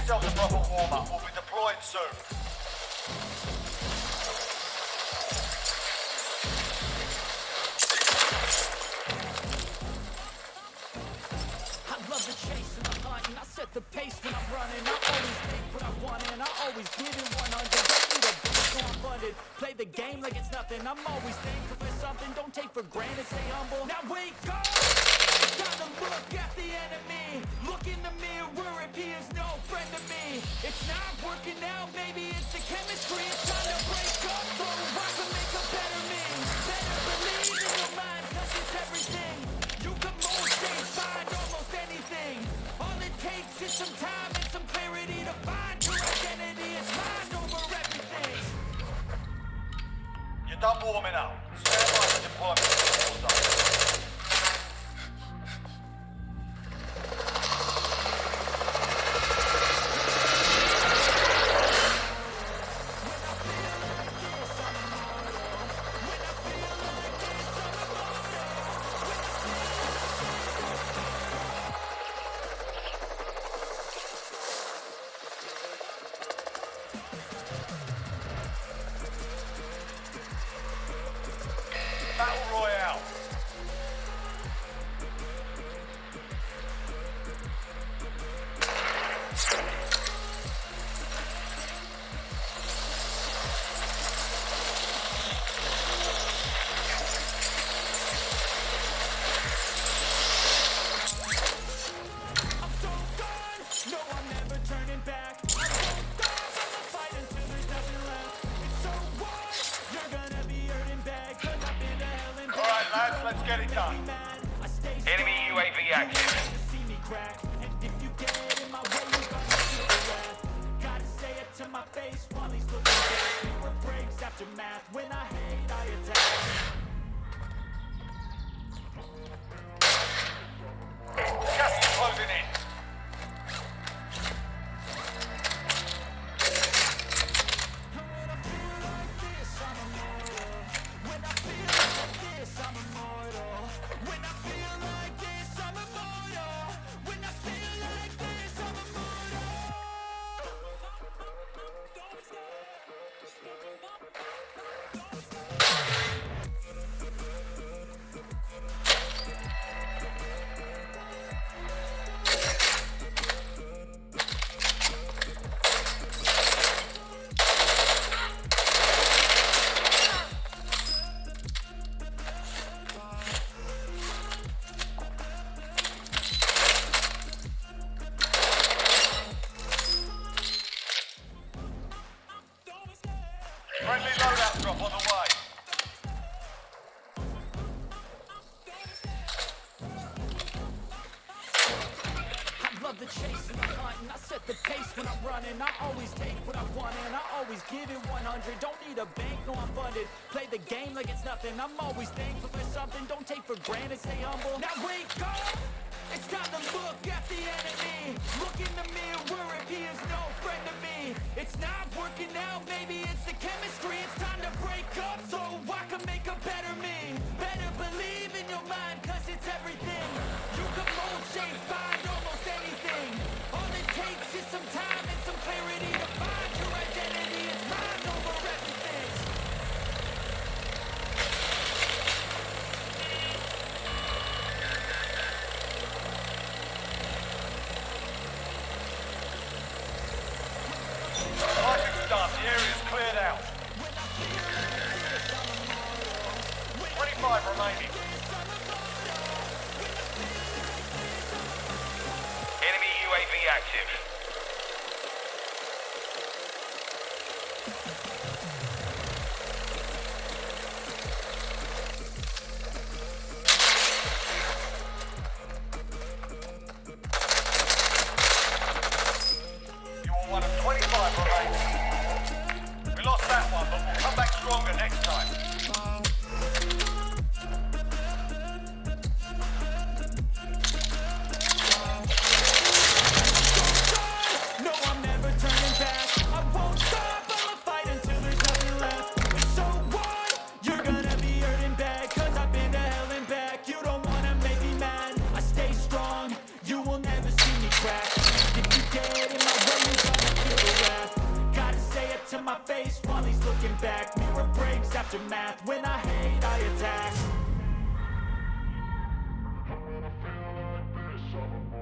yourselves a proper warm-up. We'll be deploying soon. Set the pace when I'm running. I always take what I want and I always give it 100. Don't need a bitch, no I'm funded. Play the game like it's nothing. I'm always thankful for something. Don't take for granted, stay humble. Now wake up! It's time to look at the enemy. Look in the mirror if he is no friend to me. It's not working out, maybe it's the chemistry. It's time to break up so I can make a better me. Better believe in your mind, cause it's everything. You can mold, shape, find almost anything. All it takes is some time and some clarity to find your identity. It's mind over everything. You're done warming up. Stand by for deployment to the war zone. Battle Royale. I'm so gone. No, I'm never turning back. I'm so gone. I'ma fight until there's nothing left. It's so what? You're gonna be hurting bad. Cause I've been to hell and back. Alright lads, let's get it done. Enemy UAV active. See me crack. And if you get in my way, you gonna feel the wrath. Gotta say it to my face while he's looking back. Mirror breaks after math. When I hate, I attack. Gas is closing in. When I feel like this, I'm immortal. When I feel like this, I'm immortal. When I feel like this, I'm immortal. When I feel like this, I'm immortal. Friendly loadout drop on the way. I love the chase and the hunt, and I set the pace when I'm running. I always take what I want and I always give it 100. Don't need a bank, no I'm funded. Play the game like it's nothing. I'm always thankful for something. Don't take for granted, stay humble. Now wake up! It's time to look at the enemy. Look in the mirror if he is no friend to me. It's not working out, maybe it's the chemistry. It's time to break up so I can make a better me. Better believe in your mind, cause it's everything. You can mold, shape, find almost anything. All it takes is some time and some clarity to find your identity. It's mind over everything. while he's looking back. Mirror breaks after math. When I hate, I attack.